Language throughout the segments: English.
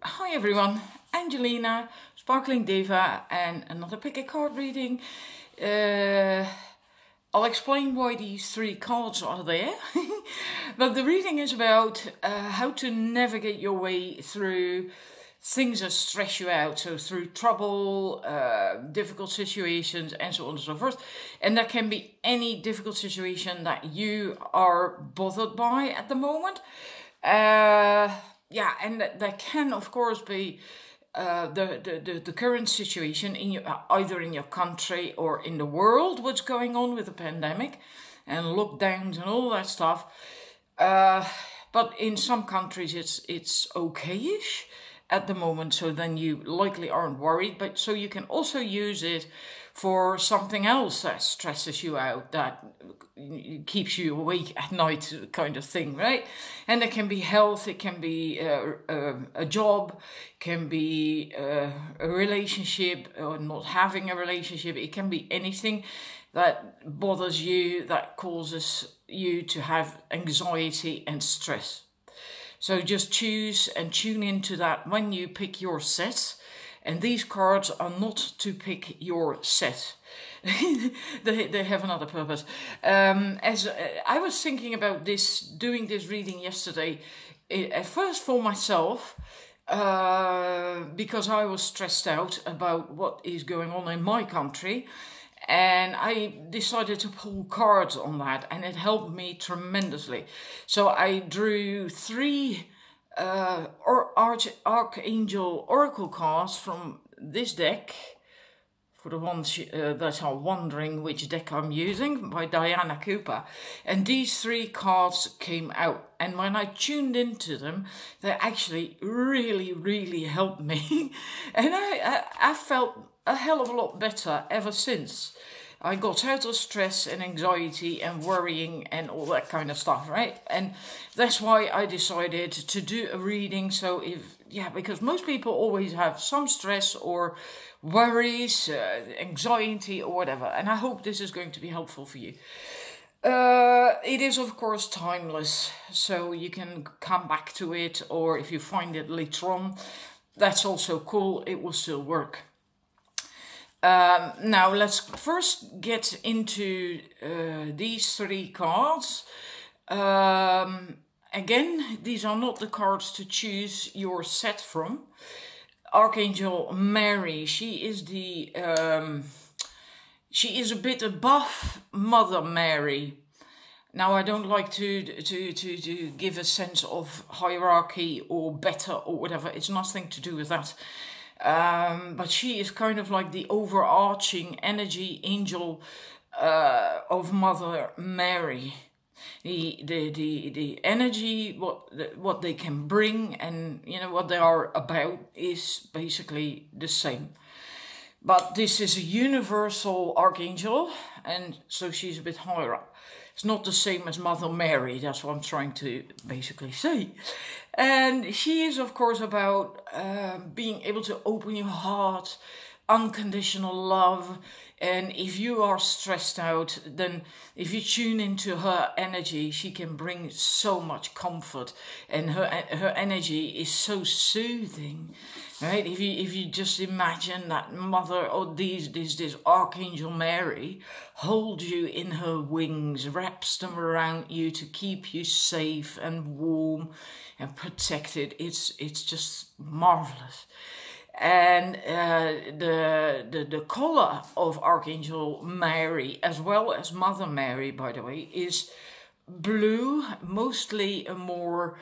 Hi everyone, Angelina, Sparkling Diva, and another pick a card reading. I'll explain why these three cards are there. But the reading is about how to navigate your way through things that stress you out. So through trouble, difficult situations, and so on and so forth. And that can be any difficult situation that you are bothered by at the moment. Yeah, and that can, of course, be the current situation in your, either in your country or in the world, what's going on with the pandemic and lockdowns and all that stuff. But in some countries, it's okay-ish at the moment, so then you likely aren't worried. But so you can also use it for something else that stresses you out, that keeps you awake at night, kind of thing, right? And it can be health, it can be a job, can be a relationship, or not having a relationship. It can be anything that bothers you, that causes you to have anxiety and stress. So just choose and tune into that when you pick your set. And these cards are not to pick your set. they have another purpose. As I was thinking about doing this reading yesterday, at first for myself, because I was stressed out about what is going on in my country. And I decided to pull cards on that, and it helped me tremendously. So I drew three Archangel Oracle cards from this deck, for the ones that are wondering which deck I'm using, by Diana Cooper. And these three cards came out, and when I tuned into them, they actually really helped me. And I felt a hell of a lot better ever since. I got out of stress and anxiety and worrying and all that kind of stuff, right? And that's why I decided to do a reading. So because most people always have some stress or worries, anxiety or whatever. And I hope this is going to be helpful for you. It is, of course, timeless. So you can come back to it, or if you find it later on, that's also cool. It will still work. Now let's first get into these three cards. Again, these are not the cards to choose your set from. Archangel Mary, she is a bit above Mother Mary. Now, I don't like to give a sense of hierarchy or better or whatever. It's nothing to do with that. But she is kind of like the overarching energy angel of Mother Mary. The energy, what they can bring, and what they are about is basically the same. But this is a universal archangel, and so she's a bit higher up. It's not the same as Mother Mary, that's what I'm trying to basically say. And she is, of course, about being able to open your heart, unconditional love. And if you are stressed out, then if you tune into her energy, she can bring so much comfort. And her energy is so soothing, right? If you just imagine that Mother, or this Archangel Mary, holds you in her wings, wraps them around you to keep you safe and warm and protected. It's just marvelous. And the color of Archangel Mary, as well as Mother Mary, by the way, is blue, mostly a more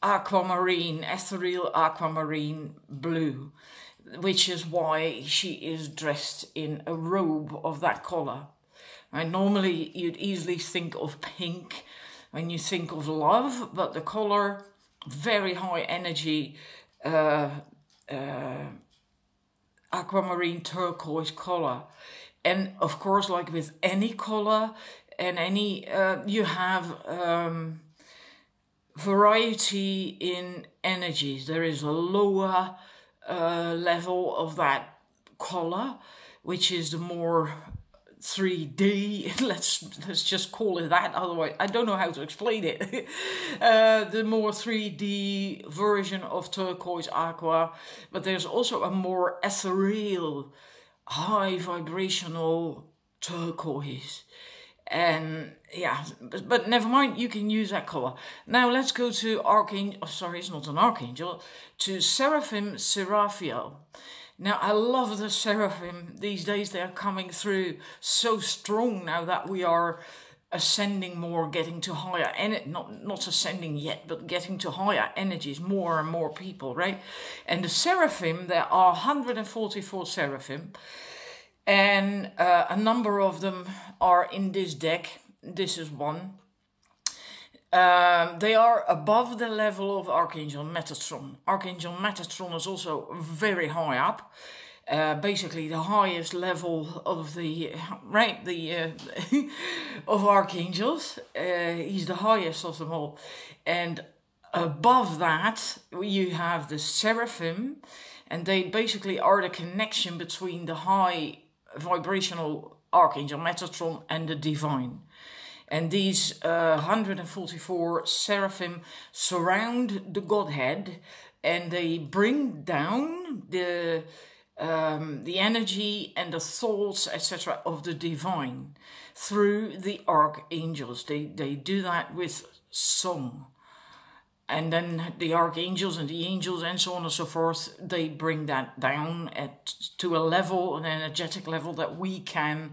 aquamarine, ethereal aquamarine blue, which is why she is dressed in a robe of that color. And normally you'd easily think of pink when you think of love, but the color, very high energy, aquamarine turquoise color. And of course, like with any color and any, you have variety in energies. There is a lower level of that color, which is the more 3D, let's just call it that, otherwise I don't know how to explain it. The more 3D version of turquoise aqua, but there's also a more ethereal, high vibrational turquoise. And yeah, but never mind, you can use that color. Now let's go to Archangel, sorry, it's not an Archangel, to Seraphim Seraphiel. Now, I love the Seraphim. These days they are coming through so strong now that we are ascending more, getting to higher, and not ascending yet, but getting to higher energies, more and more people, right? And the Seraphim, there are 144 Seraphim, and a number of them are in this deck. This is one. They are above the level of Archangel Metatron. Archangel Metatron is also very high up. Basically the highest level of the, right, of archangels. He's the highest of them all. And above that, you have the Seraphim, and they basically are the connection between the high vibrational Archangel Metatron and the divine. And these 144 Seraphim surround the Godhead, and they bring down the energy and the thoughts, etc., of the divine through the archangels. They do that with song. And then the archangels and the angels and so on and so forth, they bring that down to a level, an energetic level that we can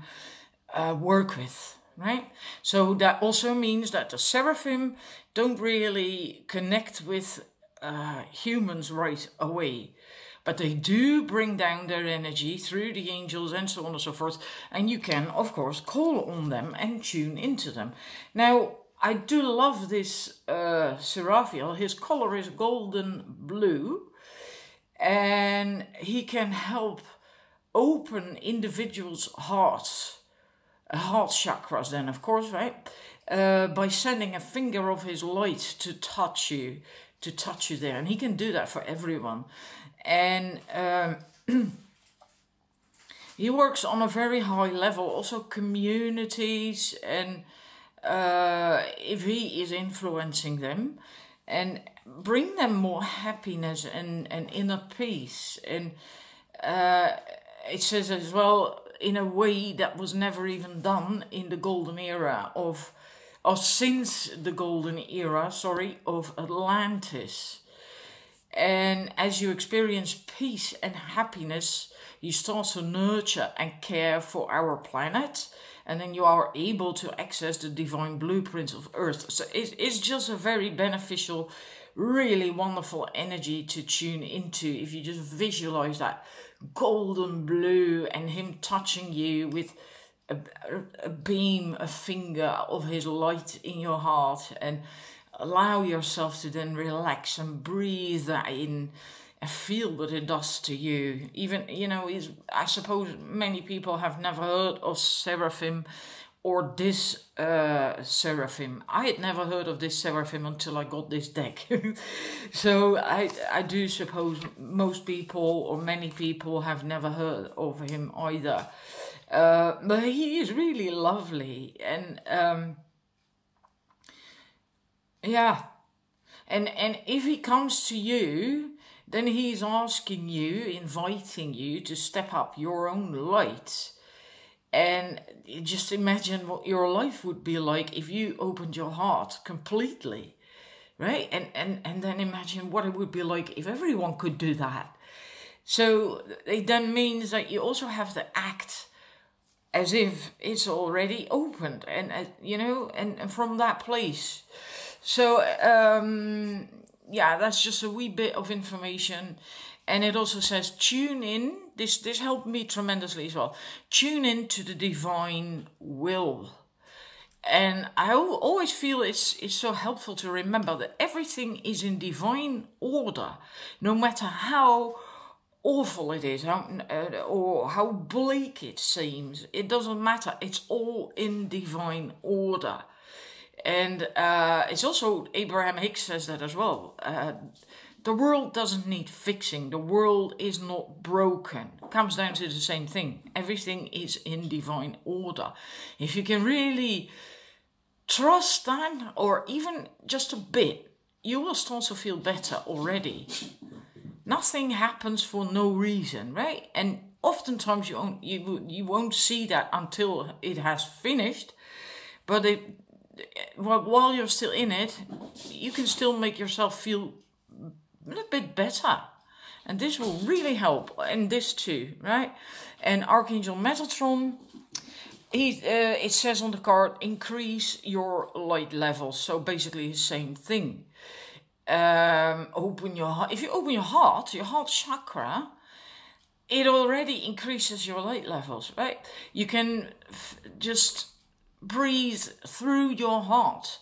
work with. Right? So that also means that the Seraphim don't really connect with humans right away. But they do bring down their energy through the angels and so on and so forth. And you can, of course, call on them and tune into them. Now, I do love this Seraphiel. His color is golden blue. And he can help open individuals' hearts. Heart chakras then, of course, right? By sending a finger of his light to touch you there. And he can do that for everyone. And he works on a very high level, also communities, and if he is influencing them, and bring them more happiness and inner peace. And it says as well, in a way that was never even done in the golden era or since the golden era, of Atlantis. And as you experience peace and happiness, you start to nurture and care for our planet, and then you are able to access the divine blueprints of Earth. So it's just a very beneficial, really wonderful energy to tune into if you just visualize that golden blue and him touching you with a beam, a finger of his light in your heart, and allow yourself to then relax and breathe that in and feel what it does to you. Even, you know, I suppose many people have never heard of Seraphim or this Seraphim. I had never heard of this Seraphim until I got this deck. So I do suppose most people or many people have never heard of him either. But he is really lovely. And yeah. And if he comes to you, then he's asking you, inviting you to step up your own light. And just imagine what your life would be like if you opened your heart completely, right? And then imagine what it would be like if everyone could do that. So it then means that you also have to act as if it's already opened, and you know, and from that place. So yeah, that's just a wee bit of information. And it also says, tune in. This helped me tremendously as well. Tune in to the divine will. And I always feel it's so helpful to remember that everything is in divine order. No matter how awful it is, or how bleak it seems, it doesn't matter. It's all in divine order. And it's also, Abraham Hicks says that as well. The world doesn't need fixing. The world is not broken. It comes down to the same thing. Everything is in divine order. If you can really trust that, or even just a bit, you will start to feel better already. Nothing happens for no reason, right? And oftentimes you won't see that until it has finished. But while you're still in it, you can still make yourself feel a little bit better. And this will really help. And this too, right? And Archangel Metatron, it says on the card, increase your light levels. So basically the same thing. Open your heart. If you open your heart chakra, it already increases your light levels, right? You can just breathe through your heart.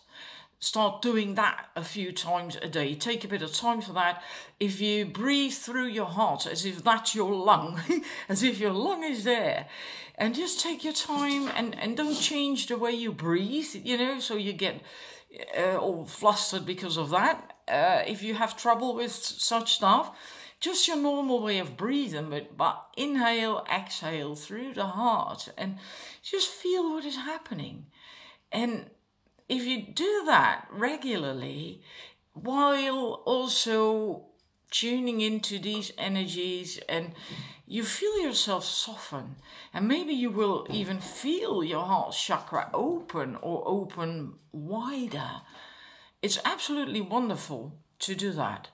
Start doing that a few times a day. Take a bit of time for that. If you breathe through your heart as if that's your lung, as if your lung is there, and just take your time and don't change the way you breathe, you know, so you get all flustered because of that. If you have trouble with such stuff, just your normal way of breathing, but inhale, exhale through the heart and just feel what is happening. And if you do that regularly, while also tuning into these energies, and you feel yourself soften, and maybe you will even feel your heart chakra open or open wider. It's absolutely wonderful to do that.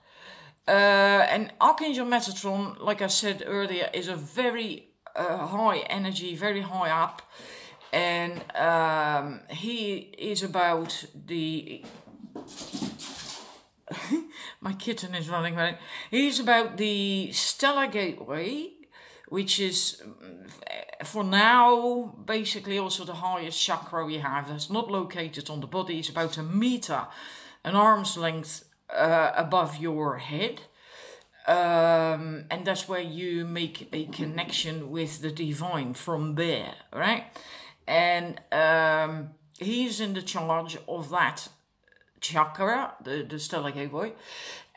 And Archangel Metatron, like I said earlier, is a very high energy, very high up. And he is about the... My kitten is running around. He's about the stellar gateway, which is, for now, basically also the highest chakra we have. That's not located on the body. It's about 1 meter, an arm's length above your head. And that's where you make a connection with the divine from there, right? And he's in the charge of that chakra, the stellar gateway,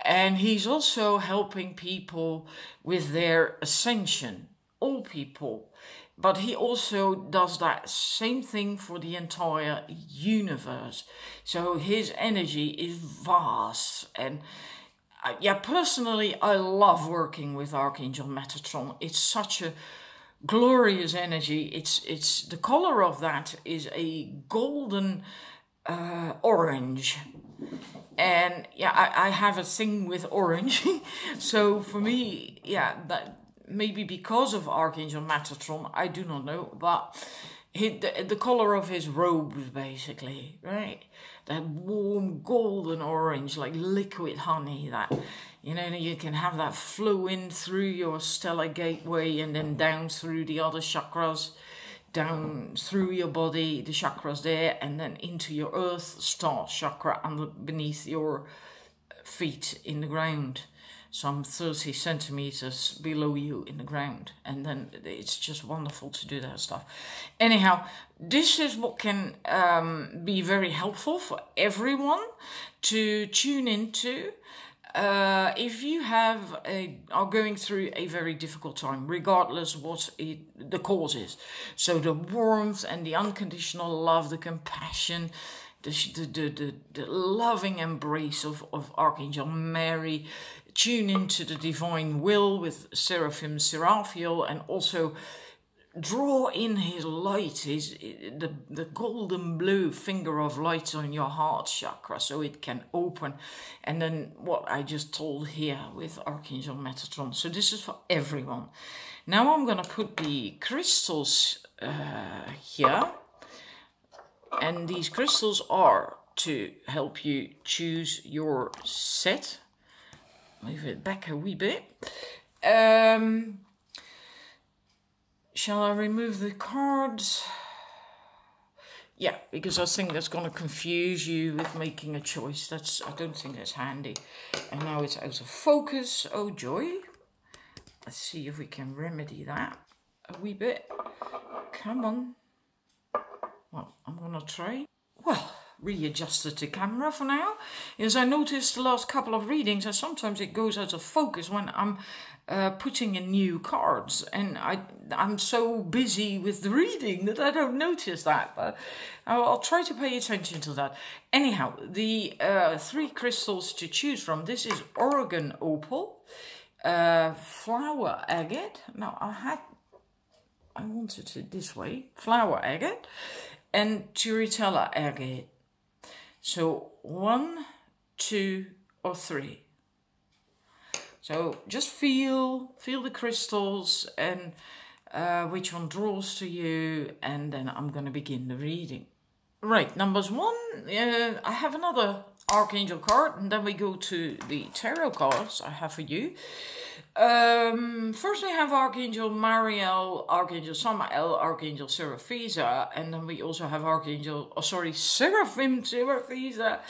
and he's also helping people with their ascension, all people. But he also does that same thing for the entire universe. So his energy is vast. And yeah, personally, I love working with Archangel Metatron. It's such a glorious energy. It's the color of that is a golden orange. And yeah, I have a thing with orange. So for me, yeah, that maybe because of Archangel Metatron, I do not know, but the color of his robes, basically, right? That warm golden orange, like liquid honey, that, you know, you can have that flow in through your stellar gateway and then down through the other chakras, down through your body, the chakras there, and then into your earth star chakra beneath your feet in the ground, some 30 centimeters below you in the ground. And then it's just wonderful to do that stuff. Anyhow, this is what can be very helpful for everyone to tune into. If you are going through a very difficult time, regardless what the cause is. So the warmth and the unconditional love, the compassion, the loving embrace of Archangel Mary. Tune into the divine will with Seraphim Seraphiel, and also draw in his light, the golden blue finger of light on your heart chakra, so it can open. And then what I just told here with Archangel Metatron. So this is for everyone. Now I'm going to put the crystals here. And these crystals are to help you choose your set. Move it back a wee bit. Shall I remove the cards? Yeah, because I think that's going to confuse you with making a choice. I don't think that's handy. And now it's out of focus. Oh joy. Let's see if we can remedy that a wee bit. Come on. Well, I'm going to try. Well, readjusted the camera for now. As I noticed the last couple of readings, that sometimes it goes out of focus when I'm putting in new cards, and I'm so busy with the reading that I don't notice that, but I'll try to pay attention to that. Anyhow, the 3 crystals to choose from, this is Oregon opal, flower agate. Now I wanted it this way, flower agate, and Turitella agate. So 1, 2 or 3. So just feel the crystals and which one draws to you, and then I'm going to begin the reading. Right, numbers 1, I have another Archangel card, and then we go to the tarot cards I have for you. First we have Archangel Mariel, Archangel Samael, Archangel Seraphisa, and then we also have Seraphim Seraphisa,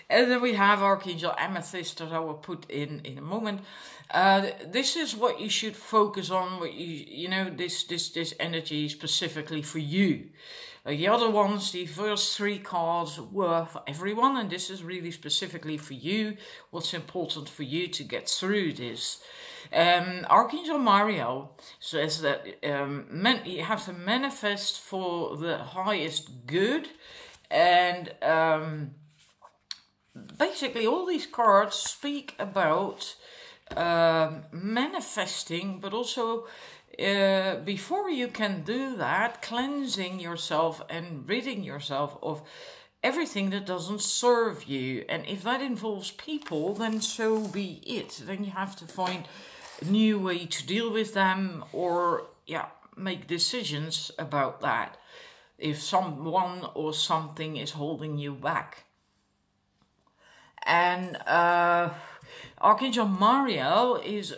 and then we have Archangel Amethyst that I will put in a moment. This is what you should focus on, what you know, this energy specifically for you. The other ones, the first 3 cards were for everyone, and this is really specifically for you, what's important for you to get through this. Archangel Mariel says that you have to manifest for the highest good, and basically all these cards speak about manifesting, but also before you can do that, cleansing yourself and ridding yourself of everything that doesn't serve you. And if that involves people, then so be it. Then you have to find a new way to deal with them, or make decisions about that if someone or something is holding you back. And Archangel Mariel is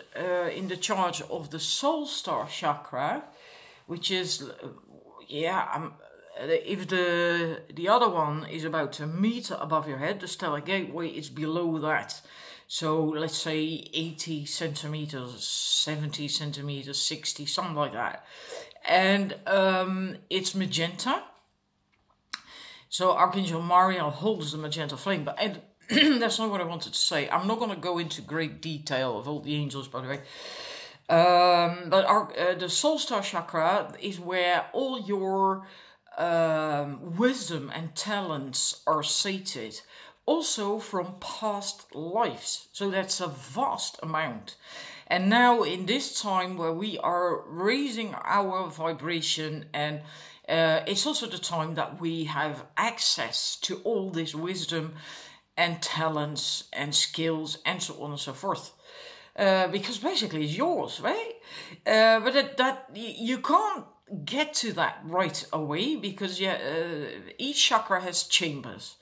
in the charge of the soul star chakra, which is, if the other one is about a meter above your head, the stellar gateway is below that. So let's say 80 centimeters, 70 centimeters, 60, something like that. And it's magenta. So Archangel Mariel holds the magenta flame, but that's not what I wanted to say. I'm not going to go into great detail of all the angels, by the way. But the soul star chakra is where all your wisdom and talents are sated. Also from past lives. So that's a vast amount. And now in this time where we are raising our vibration, and it's also the time that we have access to all this wisdom and talents and skills and so on and so forth. Because basically it's yours, right? But that you can't get to that right away, because each chakra has chambers.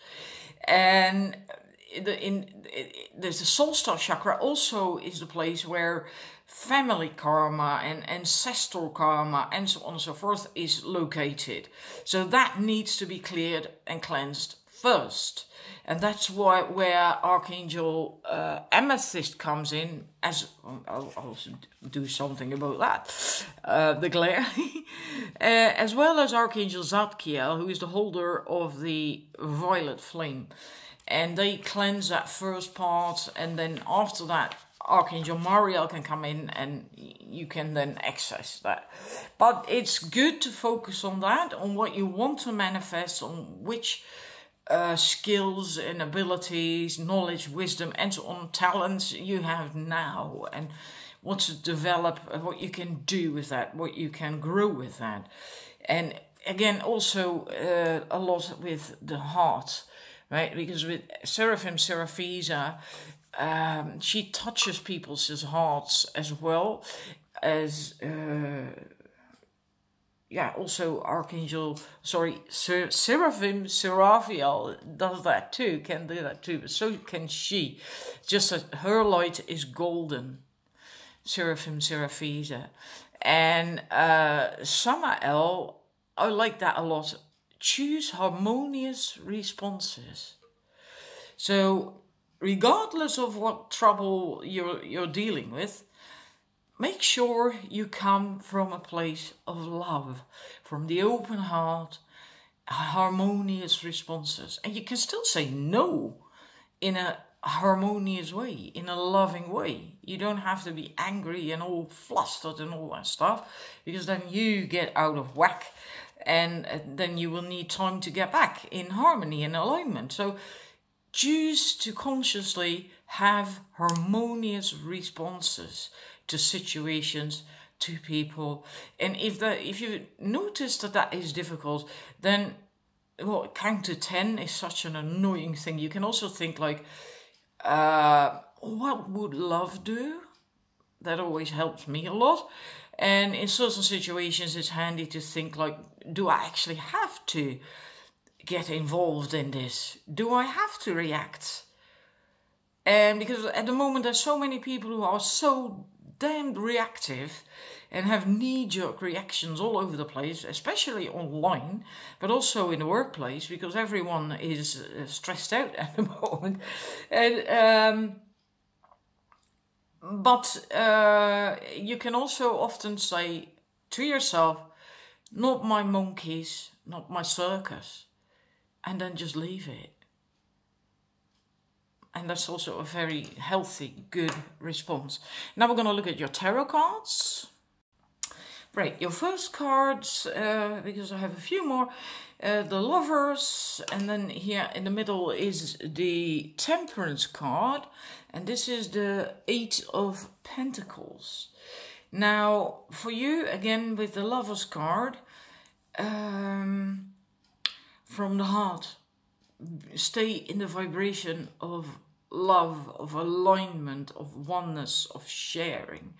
And the soul star chakra also is the place where family karma and ancestral karma and so on and so forth is located. So that needs to be cleared and cleansed first. And that's where Archangel Amethyst comes in. I'll also do something about that, the glare. As well as Archangel Zadkiel, who is the holder of the violet flame. And they cleanse that first part, and then after that, Archangel Mariel can come in and you can then access that. But it's good to focus on that, on what you want to manifest, on which skills and abilities, knowledge, wisdom, and so on, talents you have now, and what to develop, what you can do with that, what you can grow with that. And again, also a lot with the heart, right? Because with Seraphim Seraphisa, she touches people's hearts as well as also Seraphim Seraphiel does that too, can do that too, but so can she. Just that her light is golden, Seraphim Seraphisa. And Samael, I like that a lot. Choose harmonious responses. So regardless of what trouble you're dealing with, make sure you come from a place of love, from the open heart, harmonious responses. And you can still say no in a harmonious way, in a loving way. You don't have to be angry and all flustered and all that stuff, because then you get out of whack, and then you will need time to get back in harmony and alignment. So choose to consciously have harmonious responses to situations, to people. And if you notice that is difficult, then count to 10 is such an annoying thing. You can also think like, what would love do? That always helps me a lot. And in certain situations, it's handy to think like, do I actually have to get involved in this? Do I have to react? And because at the moment, there's so many people who are so damned reactive and have knee-jerk reactions all over the place, especially online, but also in the workplace, because everyone is stressed out at the moment. And but you can also often say to yourself, not my monkeys, not my circus, and then just leave it. And that's also a very healthy, good response. Now we're going to look at your tarot cards. Right, your first cards, because I have a few more, the Lovers, and then here in the middle is the Temperance card, and this is the 8 of Pentacles. Now, for you, again, with the Lovers card, from the heart, stay in the vibration of love, of alignment, of oneness, of sharing.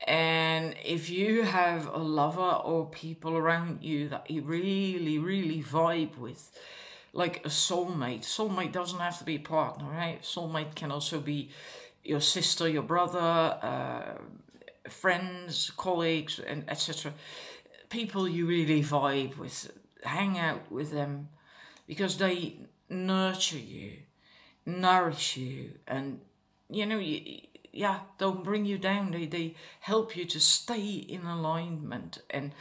And if you have a lover or people around you that you really, really vibe with, like a soulmate doesn't have to be a partner, right? Soulmate can also be your sister, your brother, friends, colleagues, and etc. People you really vibe with, hang out with them, because they nurture you, nourish you, and don't bring you down. They help you to stay in alignment and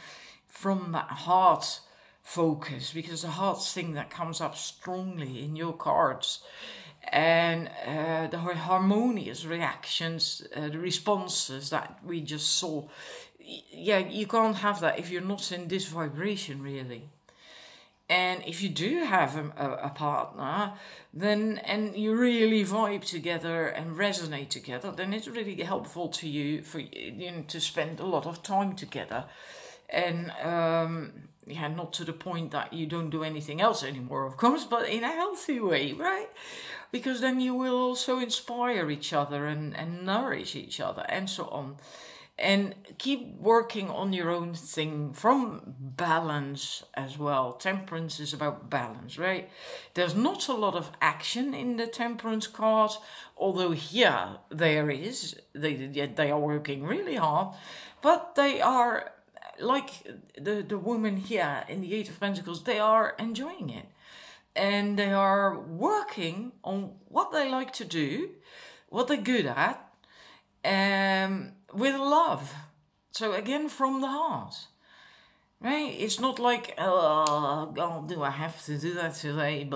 from that heart focus, because the heart's thing that comes up strongly in your cards, and the harmonious reactions, the responses that we just saw. Yeah, you can't have that if you're not in this vibration, really. And if you do have a partner, then, and you really vibe together and resonate together, then it's really helpful to you to spend a lot of time together. And not to the point that you don't do anything else anymore, of course, but in a healthy way, right? Because then you will also inspire each other and nourish each other and so on. And keep working on your own thing from balance as well. Temperance is about balance, right? There's not a lot of action in the Temperance card, although here there is. They are working really hard, but they are, like the woman here in the 8 of Pentacles, they are enjoying it. And they are working on what they like to do, what they're good at, with love. So again, from the heart, right? It's not like, oh God, do I have to do that today?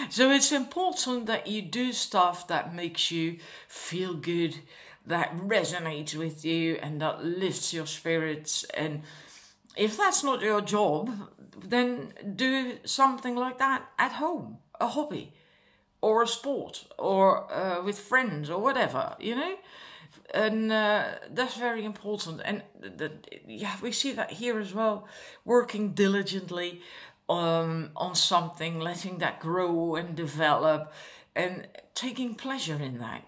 So it's important that you do stuff that makes you feel good, that resonates with you, and that lifts your spirits. And if that's not your job, then do something like that at home, a hobby, or a sport, or with friends, or whatever, And that's very important. And we see that here as well, working diligently on something, letting that grow and develop, and taking pleasure in that,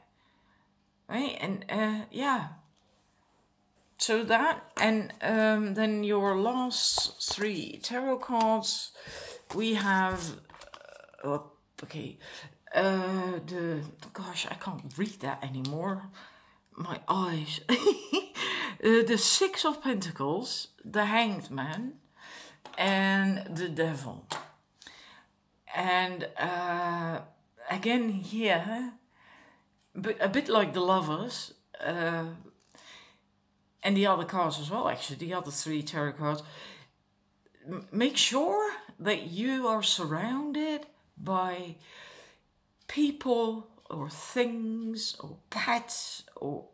right? And so that, and then your last 3 tarot cards, we have, gosh, I can't read that anymore. My eyes. The 6 of Pentacles, the Hanged Man, and the Devil. And again here, but a bit like the Lovers, and the other cards as well, actually, the other 3 tarot cards, make sure that you are surrounded by people or things or pets or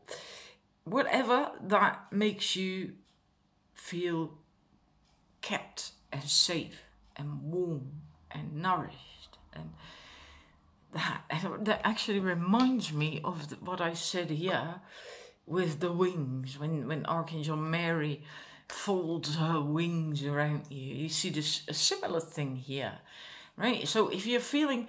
whatever that makes you feel kept and safe and warm and nourished. And that actually reminds me of what I said here with the wings, when Archangel Mary folds her wings around you. You see this a similar thing here, right? So if you're feeling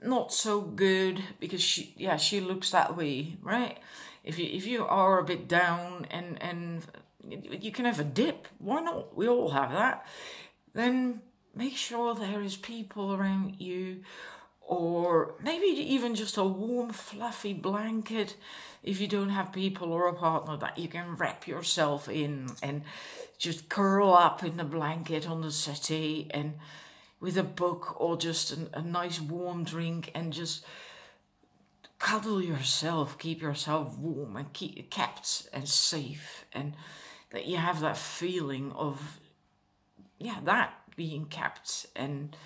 not so good, because she looks that way, right? If you are a bit down and you can have a dip, why not? We all have that. Then make sure there is people around you, or maybe even just a warm fluffy blanket if you don't have people or a partner that you can wrap yourself in and just curl up in the blanket on the settee and with a book or just a nice warm drink and just cuddle yourself, keep yourself warm and kept and safe, and that you have that feeling of that being kept and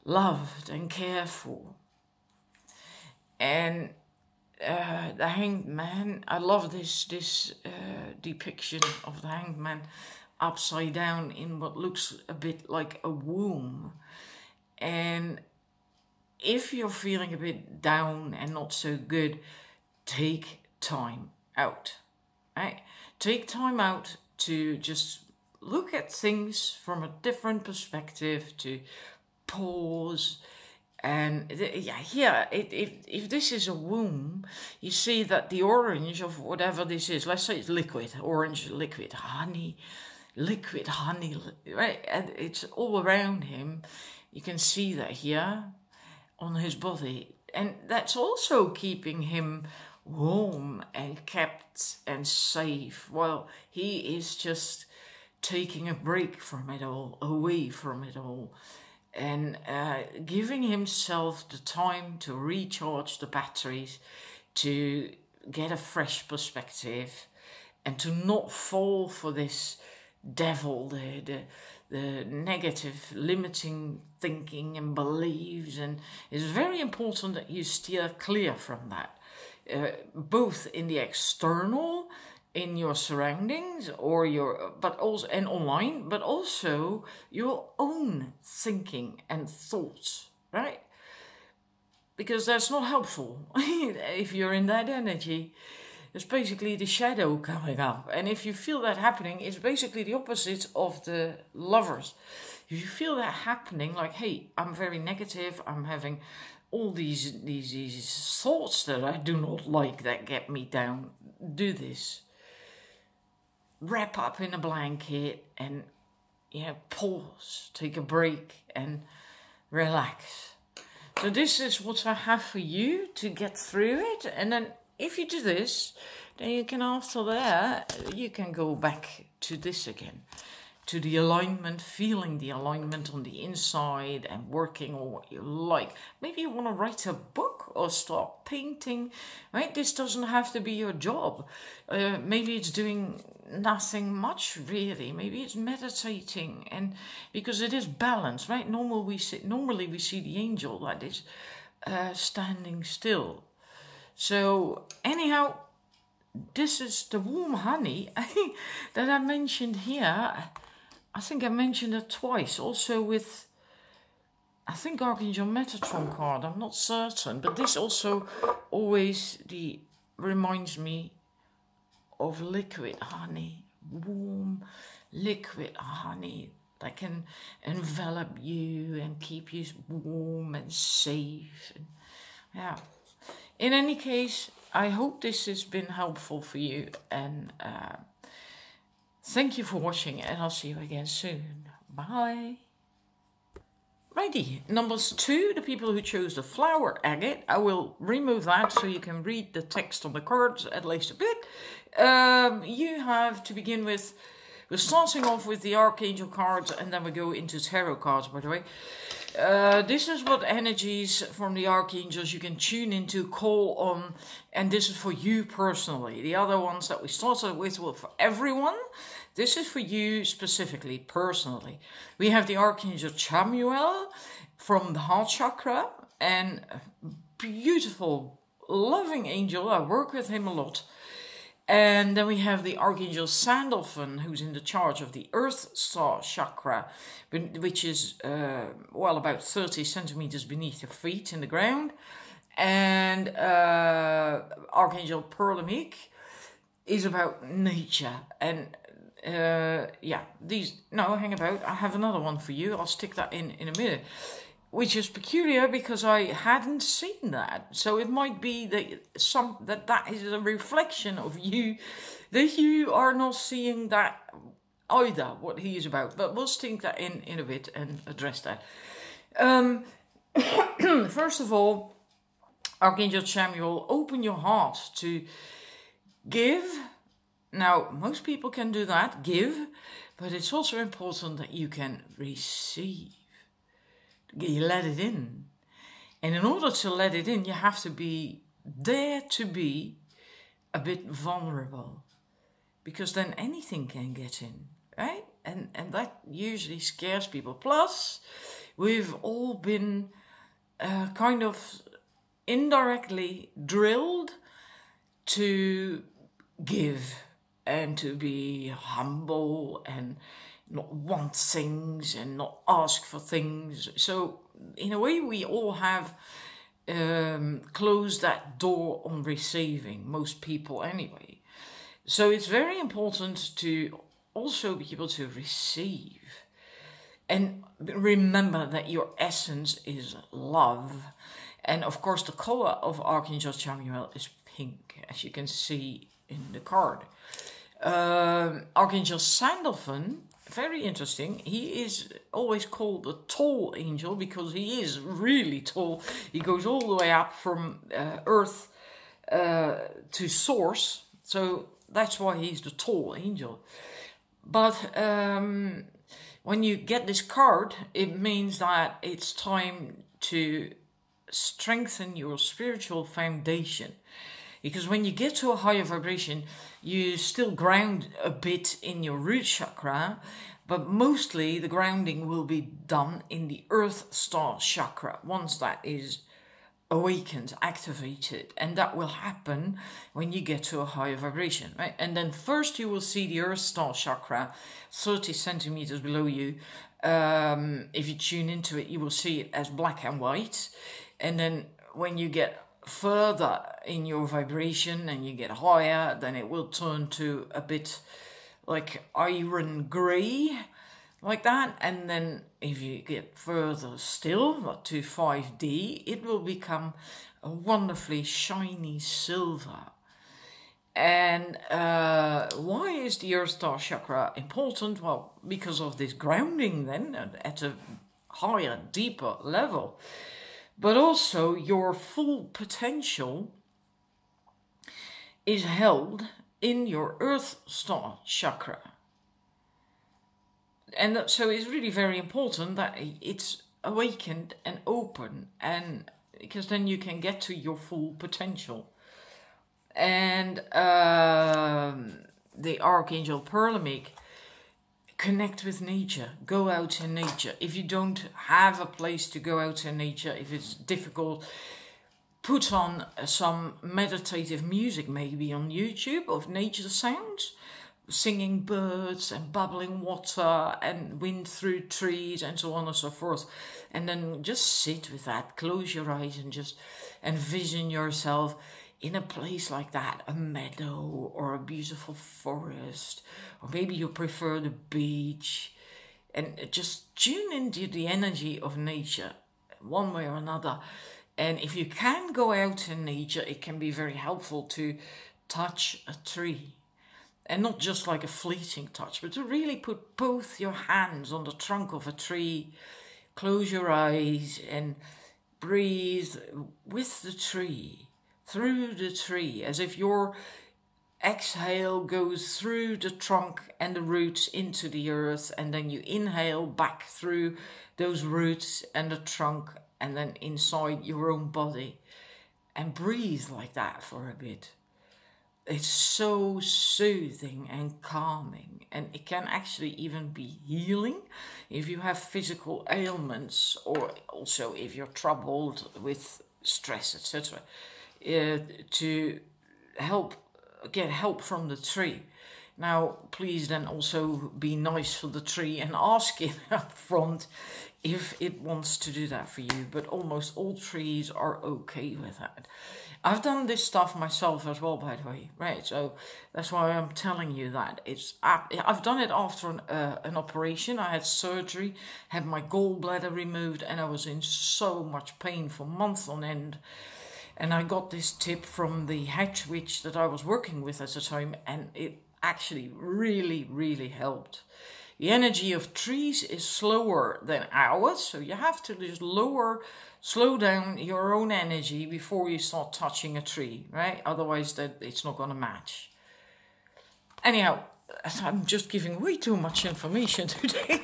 loved and cared for. And the Hanged Man, I love this depiction of the Hanged Man upside down in what looks a bit like a womb. And if you're feeling a bit down and not so good, take time out, right? Take time out to just look at things from a different perspective, to pause. And if this is a womb, you see that the orange of whatever this is, let's say it's liquid, orange liquid, honey, right? And it's all around him. You can see that here on his body. And that's also keeping him warm and kept and safe while he is just taking a break from it all, away from it all, and giving himself the time to recharge the batteries, to get a fresh perspective, and to not fall for this devil, the negative limiting thinking and beliefs. And it's very important that you steer clear from that, both in the external, in your surroundings, but also and online, but also your own thinking and thoughts, right? Because that's not helpful. If you're in that energy, it's basically the shadow coming up. And if you feel that happening, it's basically the opposite of the Lovers. If you feel that happening, like, hey, I'm very negative, I'm having all these thoughts that I do not like that get me down, do this. Wrap up in a blanket and pause, take a break and relax. So this is what I have for you to get through it. And then if you do this, then you can, after that, you can go back to this again, to the alignment, feeling the alignment on the inside and working on what you like. Maybe you want to write a book or start painting, right? This doesn't have to be your job. Maybe it's doing nothing much really. Maybe it's meditating, and because it is balance, right? Normally we see the angel that is standing still. So anyhow, this is the warm honey that I mentioned here. I think I mentioned it twice, also with, I think, Archangel Metatron card, I'm not certain, but this also always reminds me of liquid honey, warm liquid honey that can envelop you and keep you warm and safe. Yeah. In any case, I hope this has been helpful for you, and thank you for watching, and I'll see you again soon. Bye. Righty, numbers 2, the people who chose the flower agate. I will remove that so you can read the text on the cards at least a bit. You have, to begin with, We're starting off with the Archangel cards, and then we go into tarot cards, by the way. This is what energies from the Archangels you can tune into, call on, and this is for you personally. The other ones that we started with were for everyone. This is for you specifically, personally. We have the Archangel Chamuel from the heart chakra, and beautiful, loving angel. I work with him a lot. And then we have the Archangel Sandalphon, who's in the charge of the Earth Star chakra, which is, well, about 30 centimeters beneath your feet in the ground. And Archangel Perlemic is about nature. And yeah, hang about. I have another one for you. I'll stick that in a minute. Which is peculiar because I hadn't seen that. So it might be that is a reflection of you, that you are not seeing that either, what he is about. But we'll stick that in a bit and address that. First of all, Archangel Samuel, open your heart to give. Now, most people can do that, give. But it's also important that you can receive. You let it in. And in order to let it in, you have to be there to be a bit vulnerable. Because then anything can get in, right? And that usually scares people. Plus, we've all been kind of indirectly drilled to give and to be humble and not want things and not ask for things. So in a way we all have closed that door on receiving, most people anyway. So it's very important to also be able to receive. And remember that your essence is love. And of course the color of Archangel Chamuel is pink, as you can see in the card. Archangel Sandalphon, very interesting. He is always called the tall angel because he is really tall. He goes all the way up from earth to source. So that's why he's the tall angel. But when you get this card, it means that it's time to strengthen your spiritual foundation. Because when you get to a higher vibration, you still ground a bit in your root chakra, but mostly the grounding will be done in the Earth Star chakra once that is awakened, activated. And that will happen when you get to a higher vibration, right? And then first you will see the Earth Star chakra 30 centimeters below you. If you tune into it, you will see it as black and white. And then when you get further in your vibration and you get higher, then it will turn to a bit like iron grey, like that. And then if you get further still to 5D, it will become a wonderfully shiny silver. And why is the Earth Star chakra important? Well, because of this grounding then at a higher, deeper level. But also your full potential is held in your Earth Star chakra. And so it's really very important that it's awakened and open, and because then you can get to your full potential. And the Archangel Perlemic, connect with nature, go out in nature. If you don't have a place to go out in nature, if it's difficult, put on some meditative music maybe on YouTube of nature sounds, singing birds and bubbling water and wind through trees and so on and so forth. And then just sit with that, close your eyes and just envision yourself in a place like that, a meadow or a beautiful forest, or maybe you prefer the beach, and just tune into the energy of nature one way or another. And if you can go out in nature, it can be very helpful to touch a tree, and not just like a fleeting touch, but to really put both your hands on the trunk of a tree, close your eyes and breathe with the tree, through the tree, as if you're exhale goes through the trunk and the roots into the earth, and then you inhale back through those roots and the trunk and then inside your own body, and breathe like that for a bit. It's so soothing and calming, and it can actually even be healing if you have physical ailments, or also if you're troubled with stress, etc. To get help from the tree. Now, please then also be nice for the tree and ask it up front if it wants to do that for you. But almost all trees are okay with that. I've done this stuff myself as well, by the way, right? So that's why I'm telling you that. I've done it after an operation. I had surgery, had my gallbladder removed, and I was in so much pain for months on end. And I got this tip from the hatch witch that I was working with at the time, and it actually really, really helped. The energy of trees is slower than ours, so you have to just slow down your own energy before you start touching a tree, right? Otherwise, it's not going to match. Anyhow, I'm just giving way too much information today.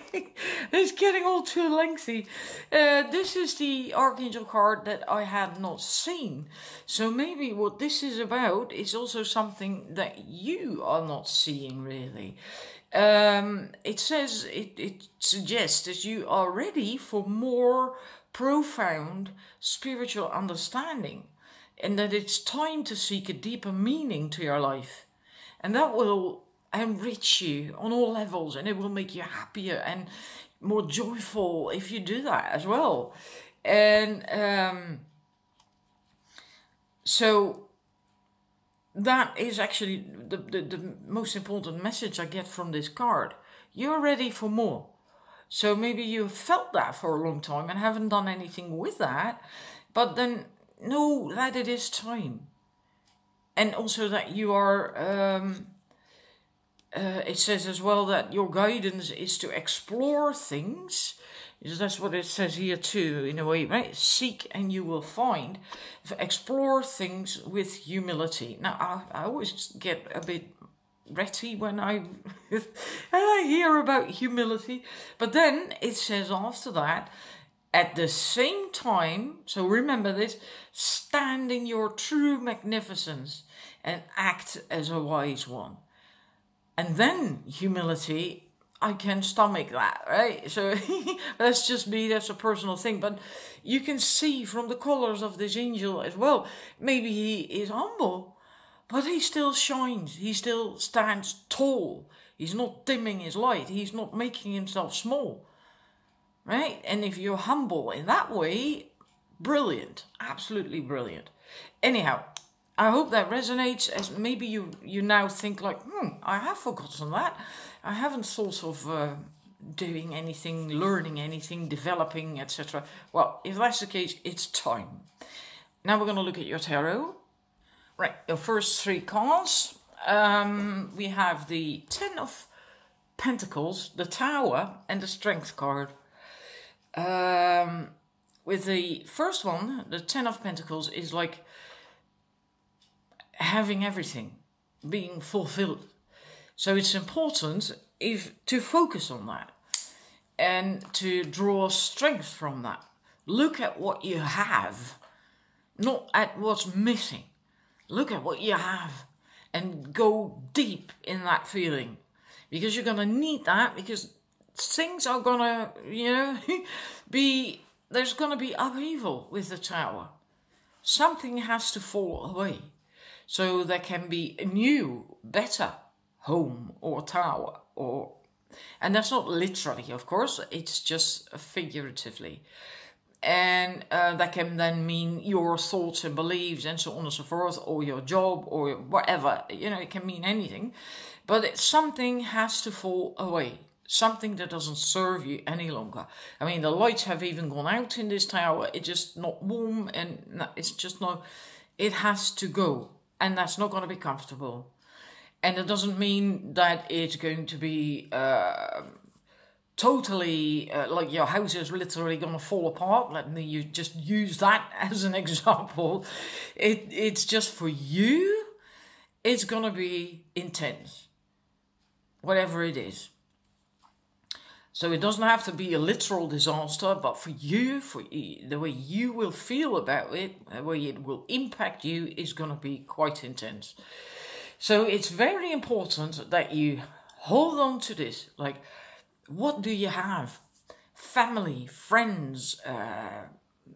It's getting all too lengthy. This is the Archangel card that I had not seen. So maybe what this is about is also something that you are not seeing really. It says, it suggests that you are ready for more profound spiritual understanding, and that it's time to seek a deeper meaning to your life. And that will enrich you on all levels, and it will make you happier and more joyful if you do that as well. And so that is actually the most important message I get from this card. You're ready for more. So maybe you felt that for a long time and haven't done anything with that, but then know that it is time. And also that you are, it says as well that your guidance is to explore things. That's what it says here too, in a way, right? Seek and you will find. Explore things with humility. Now, I always get a bit retty when I hear about humility. But then it says after that, at the same time, so remember this, stand in your true magnificence and act as a wise one. And then humility, I can stomach that, right? So that's just me, that's a personal thing. But you can see from the colors of this angel as well, maybe he is humble, but he still shines. He still stands tall. He's not dimming his light. He's not making himself small, right? And if you're humble in that way, brilliant, absolutely brilliant. Anyhow, I hope that resonates, as maybe you now think like, I have forgotten that. I haven't thought of doing anything, learning anything, developing, etc. Well, if that's the case, it's time. Now we're going to look at your tarot. Right, your first three cards. We have the Ten of Pentacles, the Tower, and the Strength card. With the first one, the Ten of Pentacles is like having everything, being fulfilled. So it's important to focus on that and to draw strength from that. Look at what you have, not at what's missing. Look at what you have and go deep in that feeling, because you're going to need that, because things are going to, there's going to be upheaval with the Tower. Something has to fall away. So there can be a new, better home or tower, and that's not literally, of course, it's just figuratively. And that can then mean your thoughts and beliefs and so on and so forth, or your job or whatever, it can mean anything. But something has to fall away, something that doesn't serve you any longer. I mean, the lights have even gone out in this tower, it's just not warm, and it's just not, it has to go. And that's not going to be comfortable. And it doesn't mean that it's going to be totally, like your house is literally going to fall apart. Let me just use that as an example. It's just for you, it's going to be intense, whatever it is. So it doesn't have to be a literal disaster, but for you, the way you will feel about it, the way it will impact you is going to be quite intense. So it's very important that you hold on to this. Like, what do you have? Family, friends,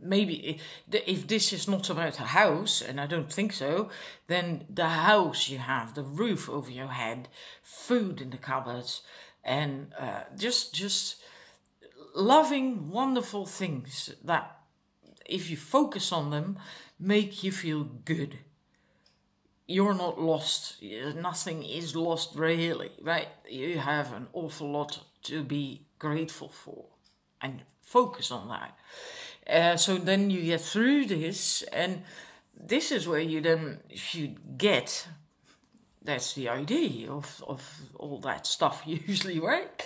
maybe if this is not about a house, and I don't think so, then the house you have, the roof over your head, food in the cupboards, and just loving, wonderful things that, if you focus on them, make you feel good. You're not lost. Nothing is lost, really, right? You have an awful lot to be grateful for, and focus on that. So then you get through this, and this is where you then should get. That's the idea of all that stuff usually, right?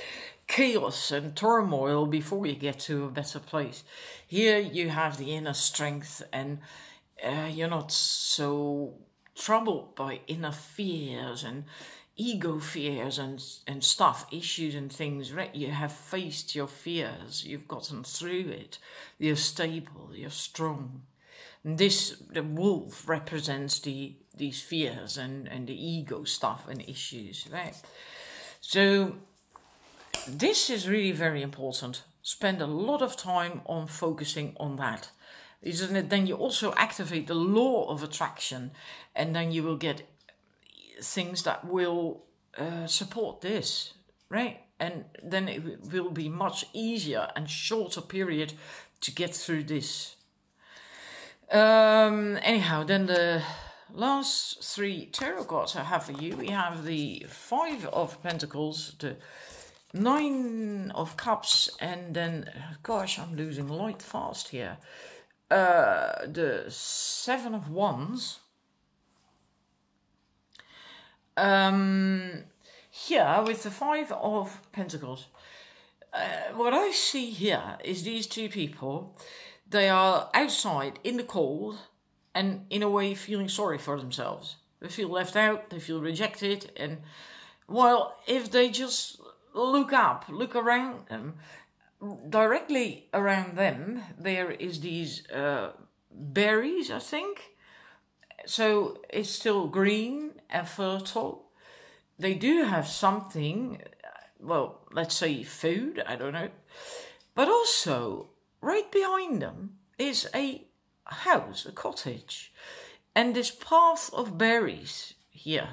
Chaos and turmoil before you get to a better place. Here you have the inner strength, and you're not so troubled by inner fears and ego fears and stuff, issues and things, right? You have faced your fears, you've gotten through it, you're stable, you're strong. And the wolf represents these fears and the ego stuff and issues, right? So this is really very important. Spend a lot of time on focusing on that. Isn't it? Then you also activate the law of attraction, and then you will get things that will support this, right? And then it will be much easier and shorter period to get through this. Anyhow, then the last 3 tarot cards I have for you. We have the 5 of Pentacles, the 9 of Cups, and then, gosh, I'm losing light fast here. The 7 of Wands. Here with the 5 of Pentacles, what I see here is these 2 people. They are outside in the cold and in a way feeling sorry for themselves. They feel left out, they feel rejected, and well, if they just look up, look around them, directly around them, there is these berries, I think. So it's still green and fertile. They do have something, well, let's say food, I don't know. But also, right behind them is a house, a cottage. And this path of berries here.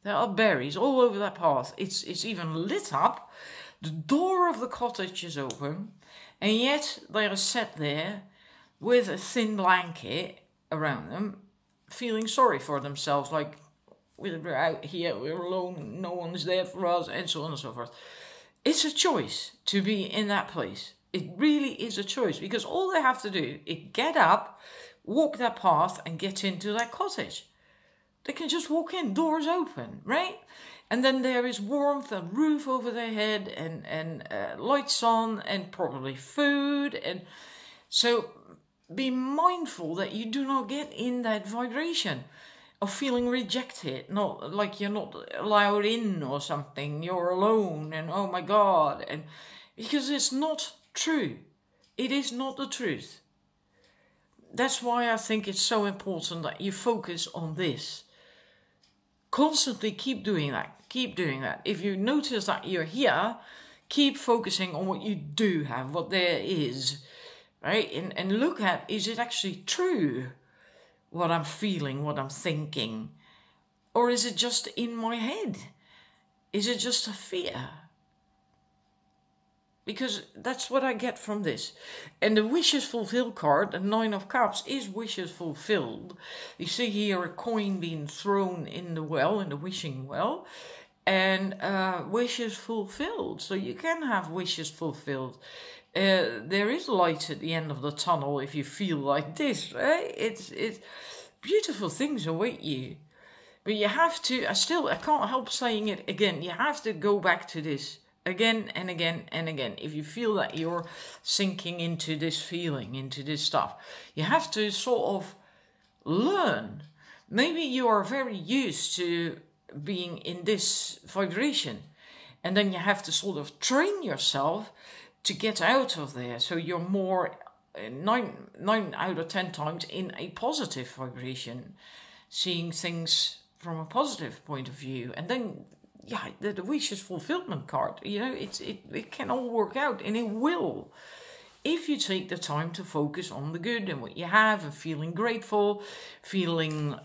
There are berries all over that path. It's even lit up. The door of the cottage is open. And yet they are sat there with a thin blanket around them, feeling sorry for themselves. Like, we're out here, we're alone, no one's there for us, and so on and so forth. It's a choice to be in that place. It really is a choice, because all they have to do is get up, walk that path, and get into that cottage. They can just walk in, doors open, right? And then there is warmth, a roof over their head, and lights on, and probably food. And so be mindful that you do not get in that vibration of feeling rejected, not like you're not allowed in or something, you're alone, and oh my God, and because it's not true. It is not the truth. That's why I think it's so important that you focus on this. Constantly keep doing that. Keep doing that. If you notice that you're here, keep focusing on what you do have, what there is, right? And look at, is it actually true? What I'm feeling, what I'm thinking? Or is it just in my head? Is it just a fear? Because that's what I get from this. And the wishes fulfilled card, the 9 of Cups, is wishes fulfilled. You see here a coin being thrown in the well, in the wishing well. And wishes fulfilled. So you can have wishes fulfilled. There is light at the end of the tunnel if you feel like this, right? It's beautiful things await you. But you have to, I can't help saying it again, you have to go back to this. Again and again and again. If you feel that you're sinking into this feeling, into this stuff, you have to sort of learn maybe you are very used to being in this vibration, and then you have to sort of train yourself to get out of there. So you're more 9 out of 10 times in a positive vibration, seeing things from a positive point of view. And then, yeah, the wishes fulfillment card, you know, it can all work out, and it will. If you take the time to focus on the good and what you have, and feeling grateful, feeling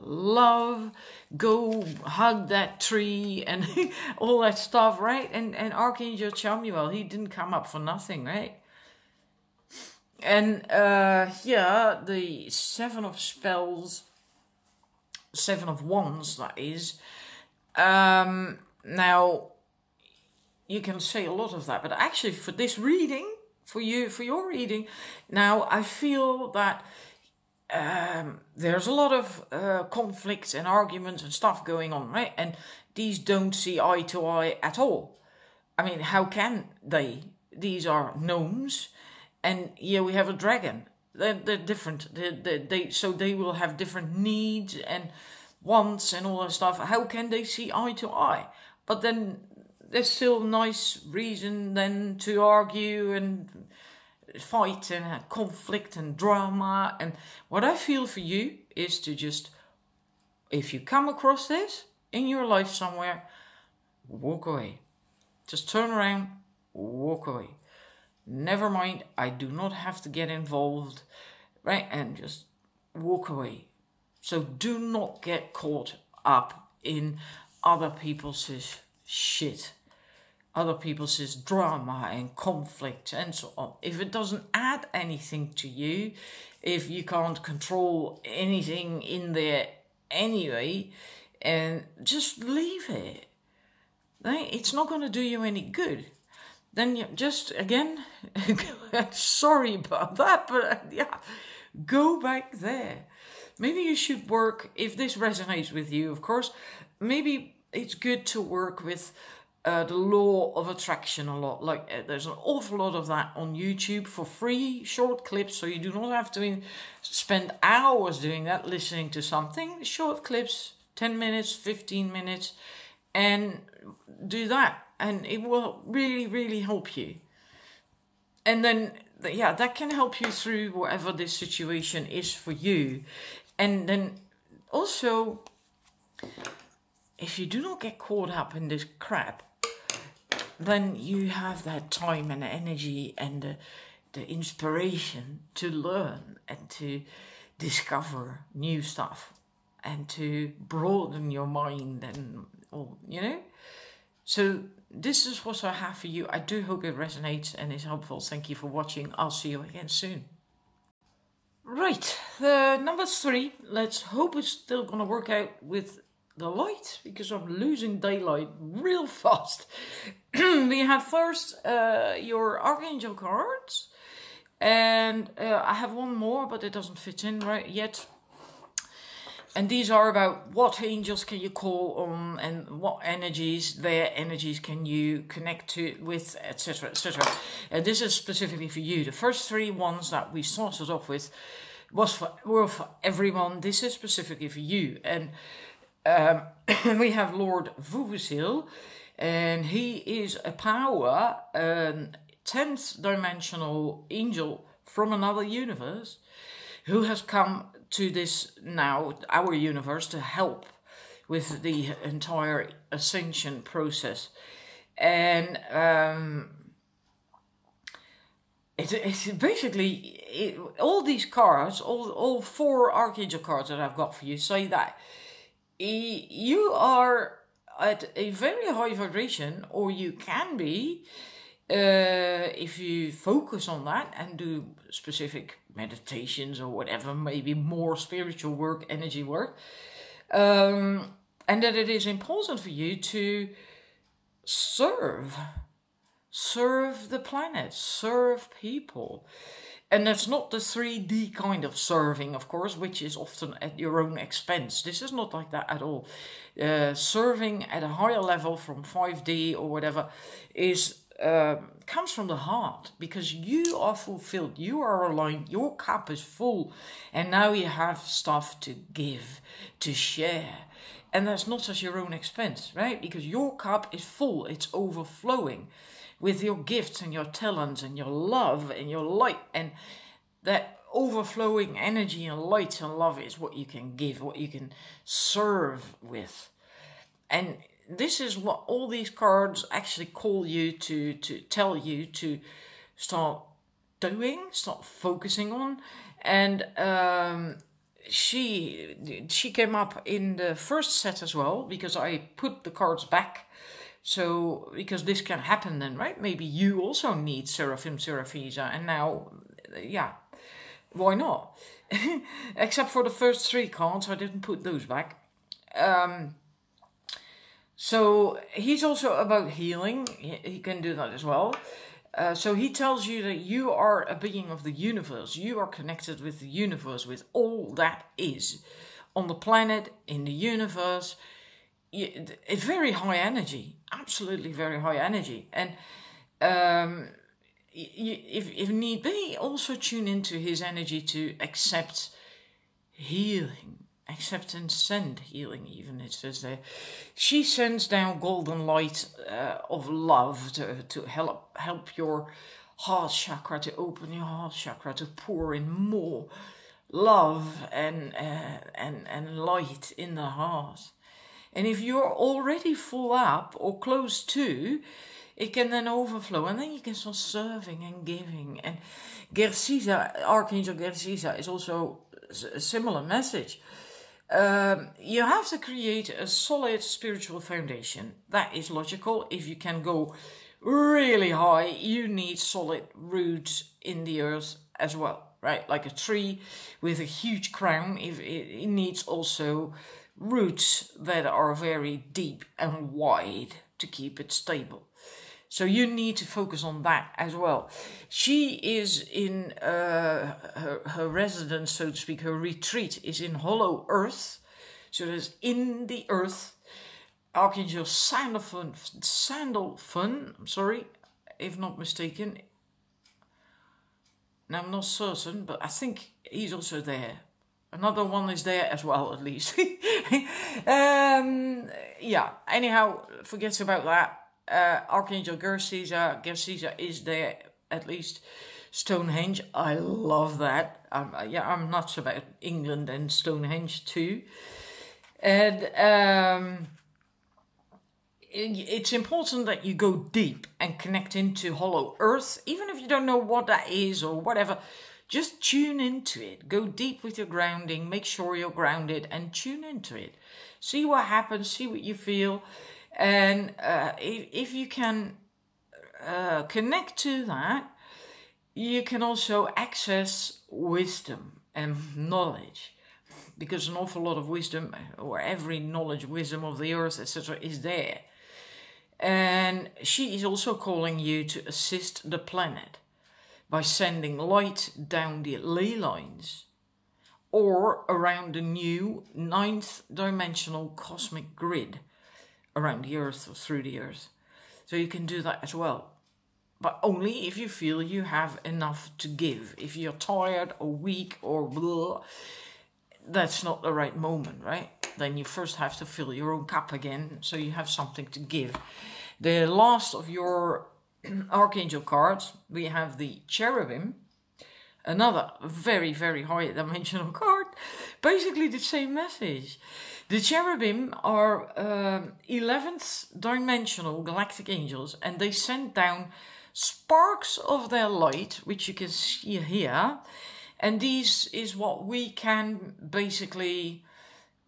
love, go hug that tree and all that stuff, right? And Archangel Chamuel, he didn't come up for nothing, right? And yeah, the 7 of spells, 7 of wands, that is. Now, you can say a lot of that, but actually for this reading, for your reading, now I feel that there's a lot of conflicts and arguments and stuff going on, right? And these don't see eye to eye at all. I mean, how can they? These are gnomes, and here we have a dragon. They're different. So they will have different needs and wants and all that stuff. How can they see eye to eye? But then there's still nice reason then to argue and fight and have conflict and drama. And what I feel for you is to just, if you come across this in your life somewhere, walk away. Just turn around, walk away. Never mind, I do not have to get involved, right? And just walk away. So do not get caught up in other people's shit, other people's drama and conflict and so on. If it doesn't add anything to you, if you can't control anything in there anyway, and just leave it. Right? It's not going to do you any good. Then you just, again, sorry about that, but yeah, go back there. Maybe you should work, if this resonates with you, of course, maybe it's good to work with the law of attraction a lot. Like there's an awful lot of that on YouTube for free, short clips, so you do not have to spend hours doing that, listening to something. Short clips, 10 minutes, 15 minutes, and do that. And it will really, really help you. And then, yeah, that can help you through whatever this situation is for you. And then also, if you do not get caught up in this crap, then you have that time and energy and the inspiration to learn and to discover new stuff and to broaden your mind and all, you know? So this is what I have for you. I do hope it resonates and is helpful. Thank you for watching. I'll see you again soon. Right, number 3. Let's hope it's still going to work out with the light, because I'm losing daylight real fast. We have first your Archangel cards. And I have one more, but it doesn't fit in right yet. And these are about what angels can you call on and what energies, their energies can you connect to with, etc., etc. And this is specifically for you. The first 3 ones that we started off with were for everyone. This is specifically for you. And we have Lord Vuvusil, and he is a power, 10th dimensional angel from another universe who has come to this now, our universe, to help with the entire ascension process. And it's basically, all these cards, all 4 Archangel cards that I've got for you say that you are at a very high vibration, or you can be, if you focus on that and do specific meditations or whatever, maybe more spiritual work, energy work, and that it is important for you to serve the planet, serve people. And that's not the 3D kind of serving, of course, which is often at your own expense. This is not like that at all. Serving at a higher level from 5D or whatever is comes from the heart, because you are fulfilled, you are aligned, your cup is full, and now you have stuff to give, to share. And that's not at your own expense, right? Because your cup is full, it's overflowing with your gifts and your talents and your love and your light. And that overflowing energy and light and love is what you can give, what you can serve with. And this is what all these cards actually call you to tell you to start doing, start focusing on. And she came up in the first set as well, because I put the cards back. So, because this can happen then, right? Maybe you also need Seraphim, Seraphisa, and now, yeah, why not? Except for the first 3 cards, I didn't put those back. So he's also about healing. He can do that as well. So he tells you that you are a being of the universe. You are connected with the universe, with all that is on the planet, in the universe. It's very high energy, absolutely very high energy. And if need be, also tune into his energy to accept healing. Accept and send healing, even it says there. She sends down golden light of love to help your heart chakra, to open your heart chakra, to pour in more love and light in the heart. And if you're already full up or close to, it can then overflow, and then you can start serving and giving. And Gersisa, Archangel Gersisa, is also a similar message. You have to create a solid spiritual foundation. That is logical. If you can go really high, you need solid roots in the earth as well, right? Like a tree with a huge crown, it needs also roots that are very deep and wide to keep it stable. So you need to focus on that as well. She is in her residence, so to speak, her retreat is in hollow earth. So there's in the earth. Archangel Sandalphon, I'm sorry, if not mistaken. Now I'm not certain, but I think he's also there. Another one is there as well, at least. Yeah, anyhow, forget about that. Archangel Gersisa is there, at least. Stonehenge, I love that. I'm nuts about England and Stonehenge too. And it's important that you go deep and connect into hollow earth, even if you don't know what that is or whatever. Just tune into it. Go deep with your grounding. Make sure you're grounded and tune into it. See what happens. See what you feel. And if you can connect to that, you can also access wisdom and knowledge, because an awful lot of wisdom, or every knowledge, wisdom of the earth, etc., is there. And she is also calling you to assist the planet by sending light down the ley lines or around the new 9th dimensional cosmic grid around the earth or through the earth. So you can do that as well. But only if you feel you have enough to give. If you're tired or weak or blah, that's not the right moment, right? Then you first have to fill your own cup again, so you have something to give. The last of your Archangel cards, we have the Cherubim. Another very, very high dimensional card. Basically the same message. The Cherubim are 11th dimensional galactic angels, and they send down sparks of their light, which you can see here. And these is what we can basically,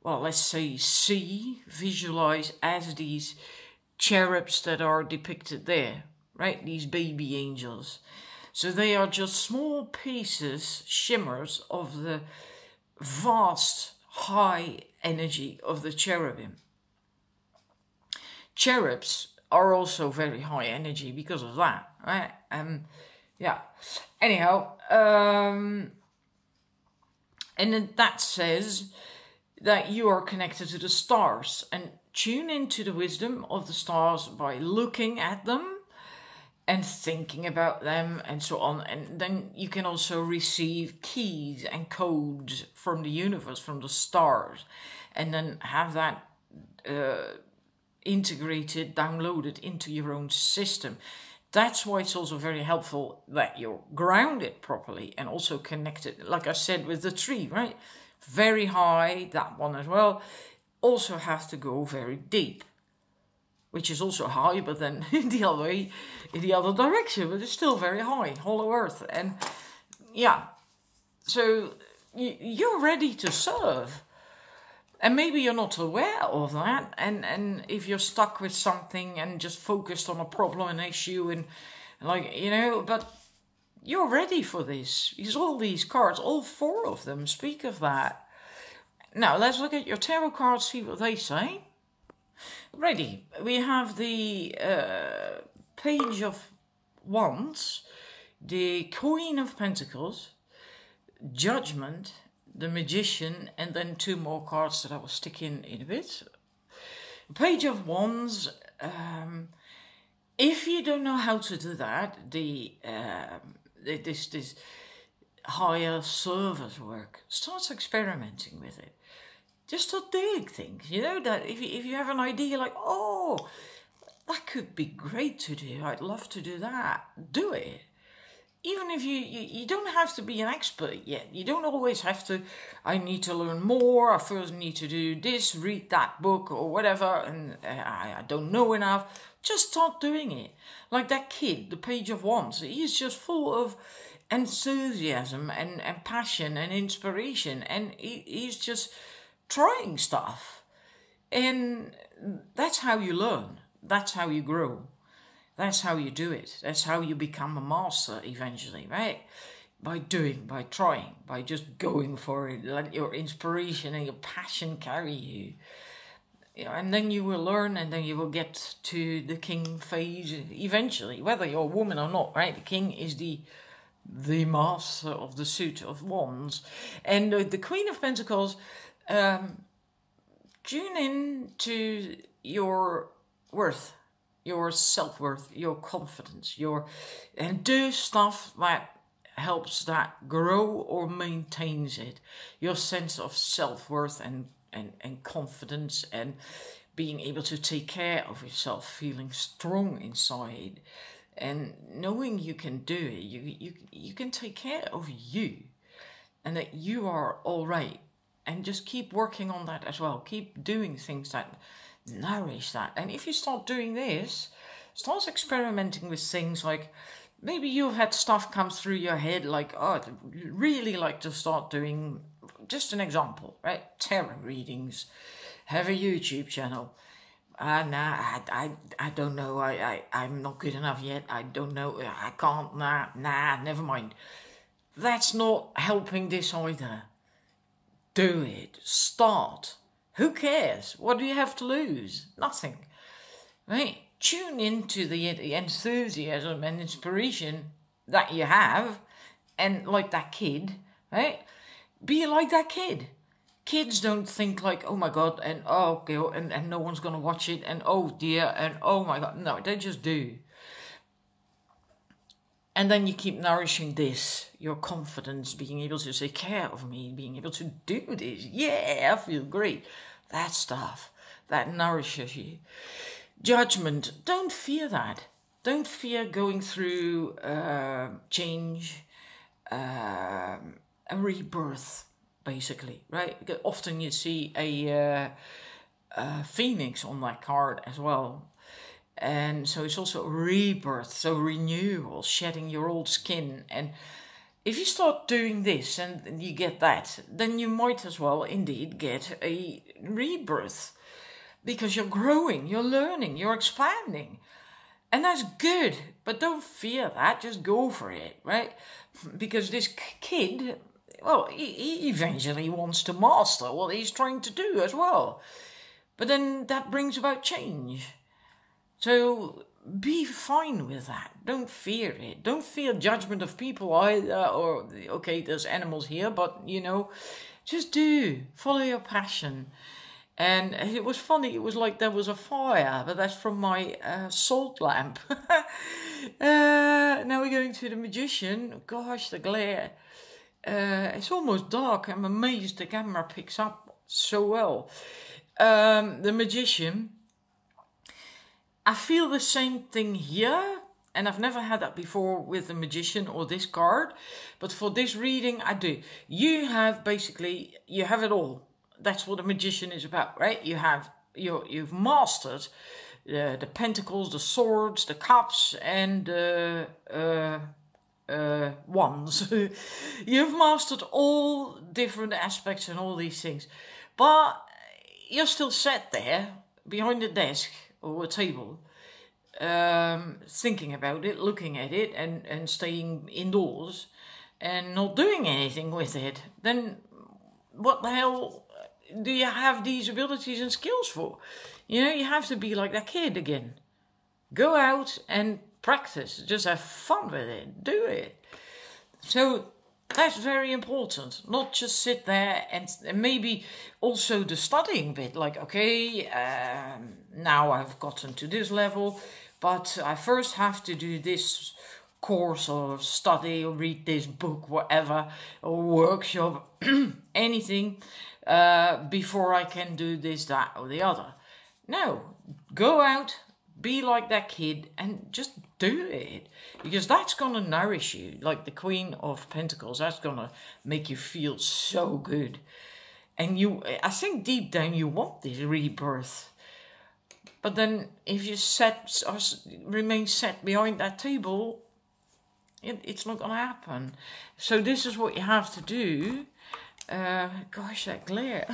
well, let's say see, visualize as these cherubs that are depicted there, right? These baby angels. So they are just small pieces, shimmers of the vast high energy of the cherubim. Cherubs are also very high energy because of that, right? Yeah. Anyhow, and then that says that you are connected to the stars, and tune into the wisdom of the stars by looking at them and thinking about them and so on. And then you can also receive keys and codes from the universe, from the stars, and then have that integrated, downloaded into your own system. That's why it's also very helpful that you're grounded properly and also connected, like I said, with the tree, right? Very high, that one as well. Also has to go very deep, which is also high, but then in the other way, in the other direction, but it's still very high, hollow earth. And yeah, so you're ready to serve. And maybe you're not aware of that. And if you're stuck with something and just focused on a problem, an issue, and like, you know, but you're ready for this. Because all these cards, all 4 of them, speak of that. Now, let's look at your tarot cards, see what they say. Ready. We have the Page of Wands, the Queen of Pentacles, Judgment, the Magician, and then 2 more cards that I will stick in a bit. Page of Wands. If you don't know how to do that, this higher service work, start experimenting with it. Just start doing things. You know that if you have an idea like, oh, that could be great to do. I'd love to do that. Do it. Even if you don't have to be an expert yet. You don't always have to, I need to learn more, I first need to do this, read that book or whatever, and I don't know enough. Just start doing it. Like that kid, the Page of Wands, he's just full of enthusiasm and passion and inspiration, and he's just trying stuff. And that's how you learn. That's how you grow. That's how you do it. That's how you become a master eventually, right? By doing, by trying, by just going for it. Let your inspiration and your passion carry you. And then you will learn, and then you will get to the king phase eventually, whether you're a woman or not, right? The king is the master of the suit of wands. And the Queen of Pentacles, tune in to your worth, your self-worth, your confidence, and do stuff that helps that grow or maintains it. Your sense of self-worth and confidence, and being able to take care of yourself, feeling strong inside, and knowing you can do it. You can take care of you, and that you are all right. And just keep working on that as well. Keep doing things that nourish that. And if you start doing this, start experimenting with things like, maybe you've had stuff come through your head like, oh, I'd really like to start doing, just an example, right? Tarot readings, have a YouTube channel. Nah, I don't know. I'm not good enough yet. I don't know. I can't. Nah, never mind. That's not helping this either. Do it. Start. Who cares? What do you have to lose? Nothing. Right? Tune into the enthusiasm and inspiration that you have, and like that kid, right? Be like that kid. Kids don't think like, oh my God, and oh, okay, and no one's gonna watch it, and oh dear, and oh my God. No, they just do. And then you keep nourishing this, your confidence, being able to take care of me, being able to do this. Yeah, I feel great. That stuff, that nourishes you. Judgment, don't fear that. Don't fear going through change, a rebirth, basically, right? Because often you see a phoenix on that card as well. And so it's also a rebirth, so renewal, shedding your old skin. And if you start doing this and you get that, then you might as well indeed get a rebirth, because you're growing, you're learning, you're expanding. And that's good, but don't fear that, just go for it, right? Because this kid, well, he eventually wants to master what he's trying to do as well. But then that brings about change. So be fine with that. Don't fear it. Don't fear judgment of people either. Or, okay, there's animals here, but, you know, just do. Follow your passion. And it was funny, it was like there was a fire, but that's from my salt lamp. Now we're going to the magician. Gosh, the glare. It's almost dark. I'm amazed the camera picks up so well. The magician. I feel the same thing here. And I've never had that before with the magician or this card. But for this reading, I do. You have it all. That's what a magician is about, right? You've mastered the pentacles, the swords, the cups, and wands. You've mastered all different aspects and all these things, but you're still sat there behind a desk or a table, thinking about it, looking at it, and staying indoors and not doing anything with it. Then what the hell do you have these abilities and skills for? You know, you have to be like that kid again. Go out and practice. Just have fun with it. Do it. So that's very important. Not just sit there and maybe also the studying bit. Like, okay, now I've gotten to this level, but I first have to do this course or study or read this book, whatever, or workshop, anything, before I can do this, that, or the other. No, go out, be like that kid, and just do it. Because that's going to nourish you. Like the Queen of Pentacles, that's going to make you feel so good. And I think deep down you want this rebirth. But then if you remain set behind that table, it's not going to happen. So this is what you have to do. Gosh, that glare.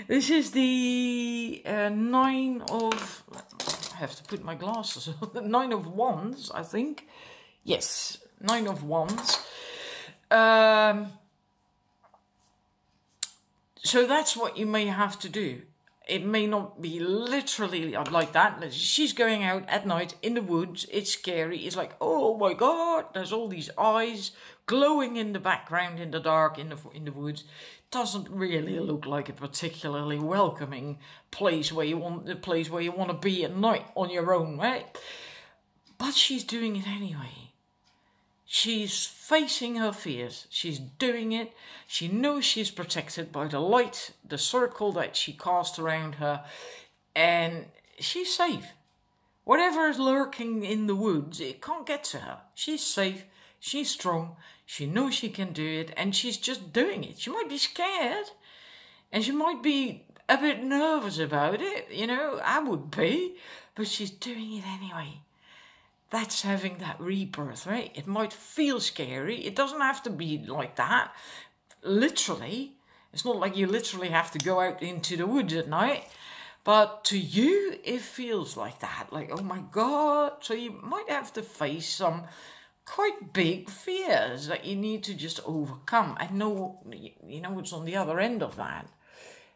This is the 9 of... I have to put my glasses on. 9 of Wands, I think. Yes, 9 of Wands. So that's what you may have to do. It may not be literally like that. She's going out at night in the woods. It's scary. It's like, oh my God, there's all these eyes glowing in the background in the dark in the woods. Doesn't really look like a particularly welcoming place where you want to be at night on your own, right? But she's doing it anyway. She's facing her fears. She's doing it. She knows she's protected by the light, the circle that she cast around her, and she's safe. Whatever is lurking in the woods, it can't get to her. She's safe. She's strong. She knows she can do it, and she's just doing it. She might be scared, and she might be a bit nervous about it. You know, I would be, but she's doing it anyway. That's having that rebirth, right? It might feel scary. It doesn't have to be like that. Literally. It's not like you literally have to go out into the woods at night. But to you, it feels like that. Like, oh my God. So you might have to face some quite big fears that you need to just overcome. I know, you know what's on the other end of that.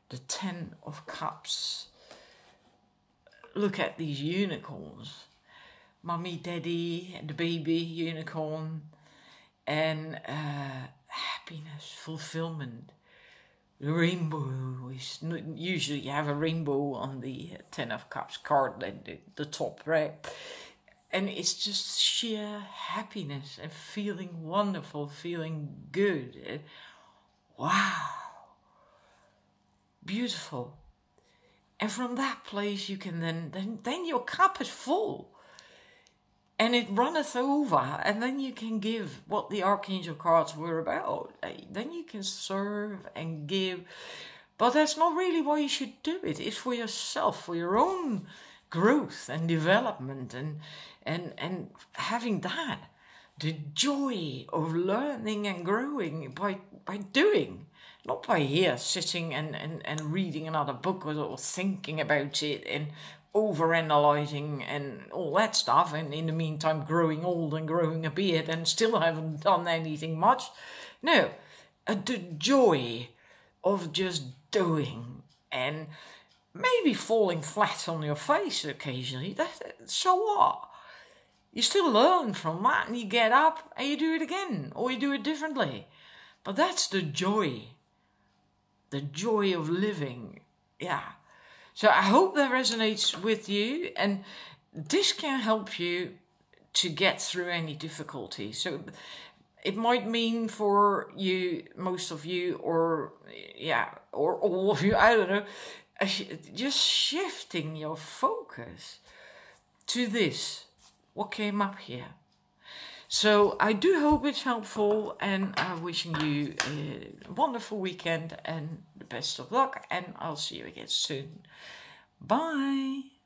The 10 of Cups. Look at these unicorns. Mummy, daddy, and the baby unicorn, and happiness, fulfillment. The rainbow is usually you have a rainbow on the 10 of Cups card at the top, right? And it's just sheer happiness and feeling wonderful, feeling good. Wow, beautiful. And from that place, you can then your cup is full. And it runneth over, and then you can give what the Archangel cards were about. Then you can serve and give. But that's not really why you should do it. It's for yourself, for your own growth and development, and having that. The joy of learning and growing by doing. Not by here sitting and reading another book or thinking about it and overanalyzing and all that stuff, and in the meantime growing old and growing a beard and still haven't done anything much. No, the joy of just doing and maybe falling flat on your face occasionally. So what? You still learn from that, and you get up and you do it again, or you do it differently. But that's the joy of living Yeah. So I hope that resonates with you, and this can help you to get through any difficulty. So it might mean for you, most of you, or all of you, I don't know, just shifting your focus to this, what came up here. So I do hope it's helpful, and I'm wishing you a wonderful weekend and the best of luck, and I'll see you again soon. Bye.